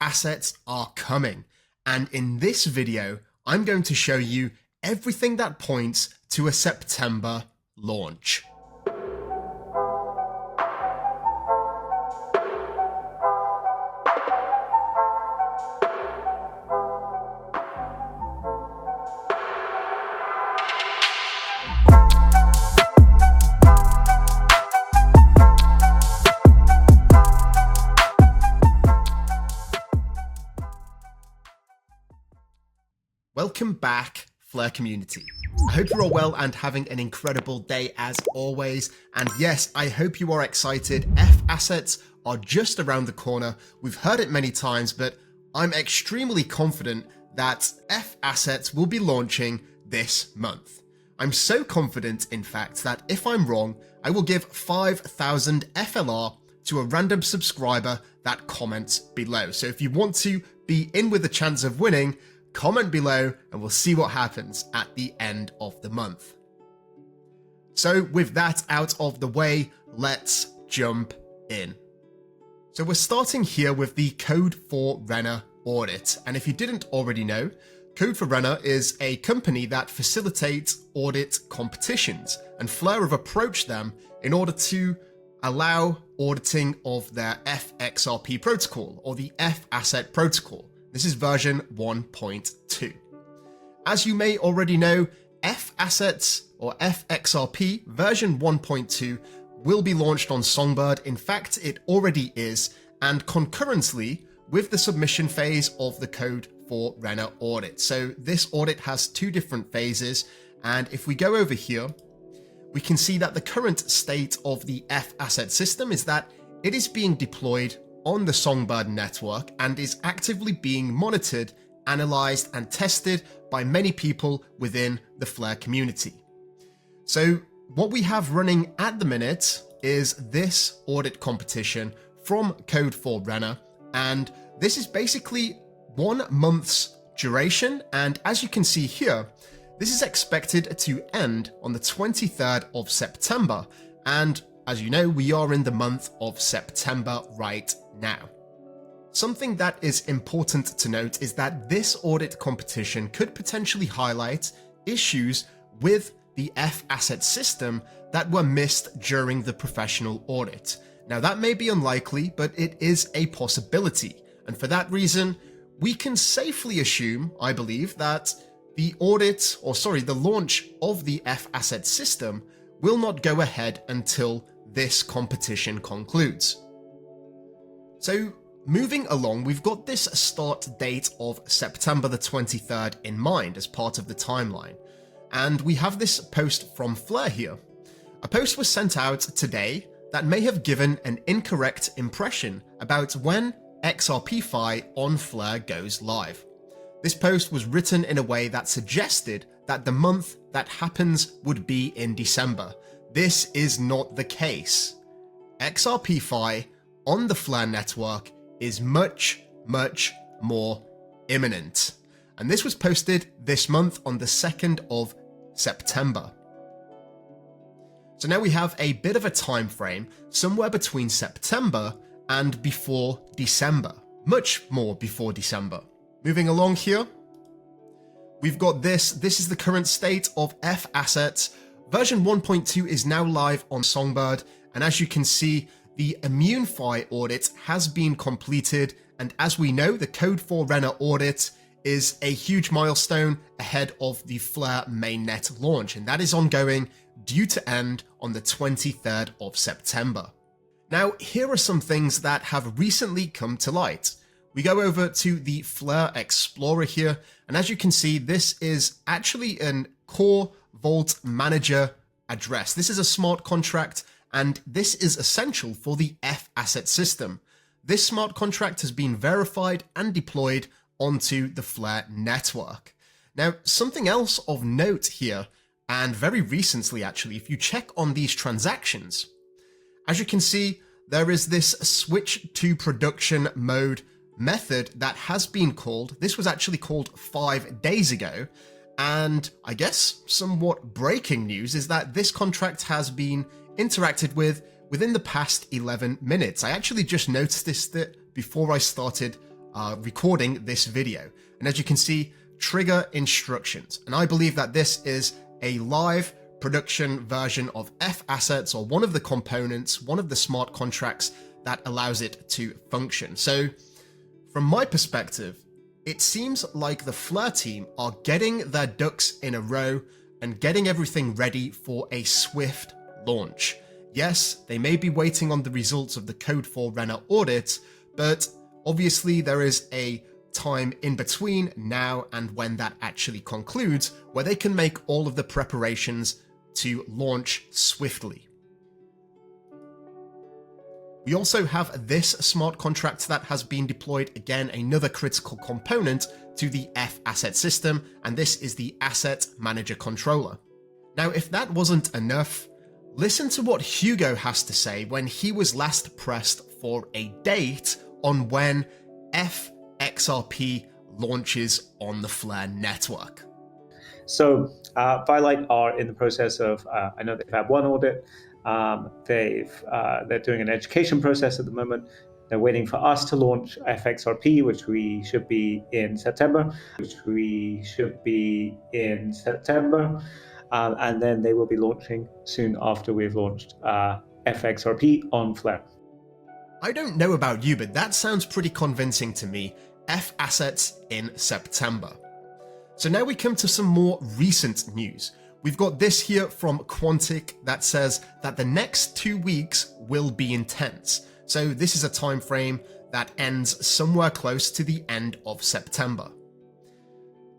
FAssets are coming, and in this video I'm going to show you everything that points to a September launch. Welcome back, Flare community. I hope you're all well and having an incredible day as always. And yes, I hope you are excited. FAssets are just around the corner. We've heard it many times, but I'm extremely confident that FAssets will be launching this month. I'm so confident, in fact, that if I'm wrong, I will give 5,000 FLR to a random subscriber that comments below. So if you want to be in with a chance of winning, comment below and we'll see what happens at the end of the month. So with that out of the way, let's jump in. So we're starting here with the Code for Renner audit. And if you didn't already know, Code for Renner is a company that facilitates audit competitions, and Flare have approached them in order to allow auditing of their FXRP protocol, or the FAsset protocol. This is version 1.2. As you may already know, FAssets or FXRP version 1.2 will be launched on Songbird. In fact, it already is, and concurrently with the submission phase of the Code for Renner audit. So this audit has two different phases, and if we go over here, we can see that the current state of the FAsset system is that it is being deployed on the Songbird network and is actively being monitored, analyzed, and tested by many people within the Flare community. So what we have running at the minute is this audit competition from Code for Renner, and this is basically 1 month's duration, and as you can see here, this is expected to end on the 23rd of September, and as you know, we are in the month of September right now. Something that is important to note is that this audit competition could potentially highlight issues with the FAsset system that were missed during the professional audit. Now that may be unlikely, but it is a possibility. And for that reason, we can safely assume, I believe, that the launch of the FAsset system will not go ahead until this competition concludes. So moving along, we've got this start date of September the 23rd in mind as part of the timeline. And we have this post from Flare here. A post was sent out today that may have given an incorrect impression about when XRP-Fi on Flare goes live. This post was written in a way that suggested that the month that happens would be in December. This is not the case. XRP-Fi on the Flare network is much, much more imminent. And this was posted this month on the 2nd of September. So now we have a bit of a time frame, somewhere between September and before December. Much more before December. Moving along here, we've got this. This is the current state of FAssets. Version 1.2 is now live on Songbird, and as you can see, the ImmuneFi audit has been completed, and as we know, the Code for Renner audit is a huge milestone ahead of the Flare mainnet launch, and that is ongoing, due to end on the 23rd of September. Now, here are some things that have recently come to light. We go over to the Flare Explorer here, and as you can see, this is actually an core Vault Manager address. This is a smart contract, and this is essential for the FAsset system. This smart contract has been verified and deployed onto the Flare network. Now, something else of note here, and very recently actually, if you check on these transactions, as you can see, there is this switch to production mode method that has been called. This was actually called 5 days ago, and I guess somewhat breaking news is that this contract has been interacted with within the past 11 minutes. I actually just noticed this before I started recording this video. And as you can see, trigger instructions. And I believe that this is a live production version of FAssets, or one of the components, one of the smart contracts that allows it to function. So from my perspective, it seems like the Flare team are getting their ducks in a row and getting everything ready for a swift launch. Yes, they may be waiting on the results of the Code 4 Renner audit, but obviously there is a time in between now and when that actually concludes, where they can make all of the preparations to launch swiftly. We also have this smart contract that has been deployed, again, another critical component to the FAsset system, and this is the Asset Manager Controller. Now, if that wasn't enough, listen to what Hugo has to say when he was last pressed for a date on when FXRP launches on the Flare network. So Firelight are in the process of, I know they've had one audit. They're doing an education process at the moment. They're waiting for us to launch FXRP, which we should be in September. And then they will be launching soon after we've launched FXRP on Flare. I don't know about you, but that sounds pretty convincing to me. FAssets in September. So now we come to some more recent news. We've got this here from Quantic that says that the next 2 weeks will be intense. So this is a time frame that ends somewhere close to the end of September.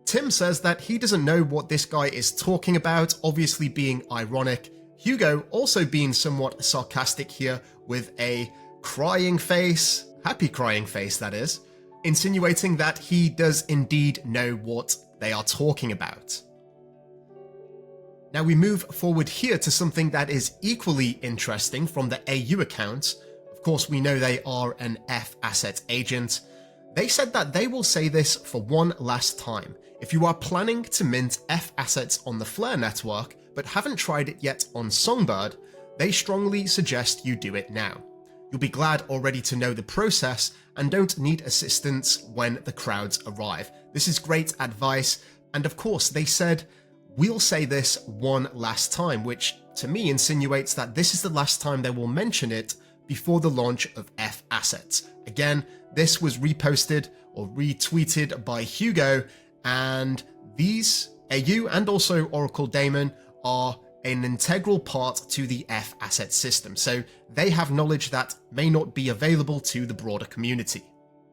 Tim says that he doesn't know what this guy is talking about, obviously being ironic. Hugo also being somewhat sarcastic here with a crying face, happy crying face that is, insinuating that he does indeed know what they are talking about. Now we move forward here to something that is equally interesting from the AU account. Of course, we know they are an FAsset agent. They said that they will say this for one last time. If you are planning to mint FAssets on the Flare network, but haven't tried it yet on Songbird, they strongly suggest you do it now. You'll be glad already to know the process and don't need assistance when the crowds arrive. This is great advice. And of course, they said, we'll say this one last time, which to me insinuates that this is the last time they will mention it before the launch of FAssets. Again, this was reposted or retweeted by Hugo, and these AU and also Oracle Daemon are an integral part to the FAsset system, so they have knowledge that may not be available to the broader community.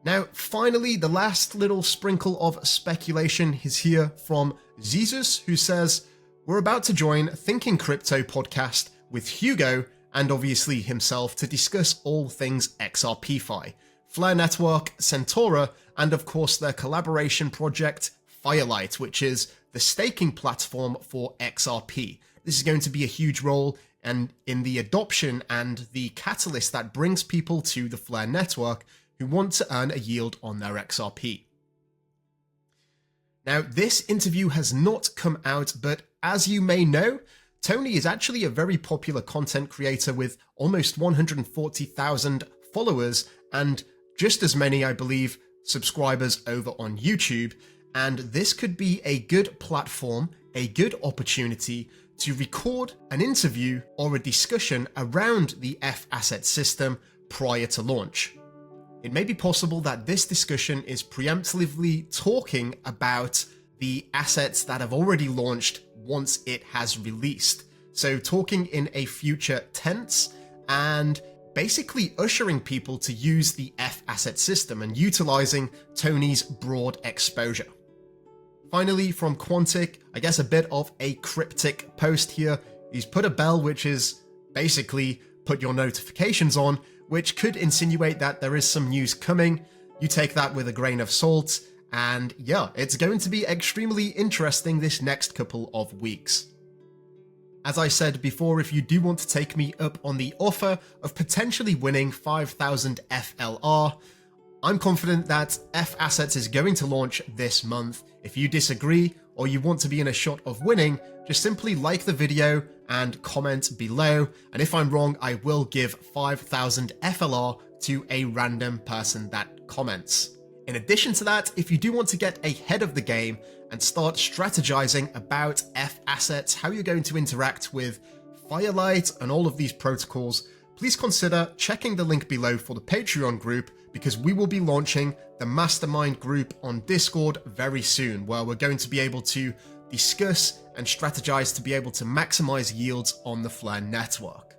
Now, finally, the last little sprinkle of speculation is here from Zezus, who says, we're about to join Thinking Crypto podcast with Hugo and obviously himself to discuss all things XRPFi, Flare Network, Centaura, and of course their collaboration project, Firelight, which is the staking platform for XRP. This is going to be a huge role and in the adoption and the catalyst that brings people to the Flare network who want to earn a yield on their XRP. Now, this interview has not come out, but as you may know, Tony is actually a very popular content creator with almost 140,000 followers and just as many, I believe, subscribers over on YouTube. And this could be a good platform, a good opportunity to record an interview or a discussion around the FAsset system prior to launch. It may be possible that this discussion is preemptively talking about the assets that have already launched once it has released. So talking in a future tense and basically ushering people to use the FAsset system and utilizing Tony's broad exposure. Finally, from Quantic, I guess a bit of a cryptic post here. He's put a bell, which is basically put your notifications on, which could insinuate that there is some news coming. You take that with a grain of salt, and yeah, it's going to be extremely interesting this next couple of weeks. As I said before, if you do want to take me up on the offer of potentially winning 5,000 FLR, I'm confident that FAssets is going to launch this month. If you disagree or you want to be in a shot of winning, just simply like the video and comment below. And if I'm wrong, I will give 5,000 FLR to a random person that comments. In addition to that, if you do want to get ahead of the game and start strategizing about FAssets, how you're going to interact with Firelight and all of these protocols, please consider checking the link below for the Patreon group, because we will be launching the Mastermind Group on Discord very soon, where we're going to be able to discuss and strategize to be able to maximize yields on the Flare network.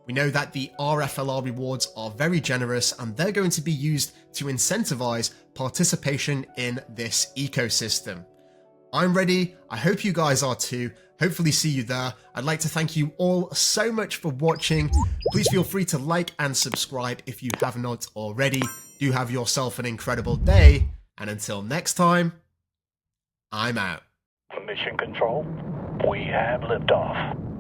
We know that the RFLR rewards are very generous, and they're going to be used to incentivize participation in this ecosystem. I'm ready. I hope you guys are too. Hopefully see you there. I'd like to thank you all so much for watching. Please feel free to like and subscribe if you have not already. Do have yourself an incredible day, and until next time, I'm out. Mission Control, we have liftoff.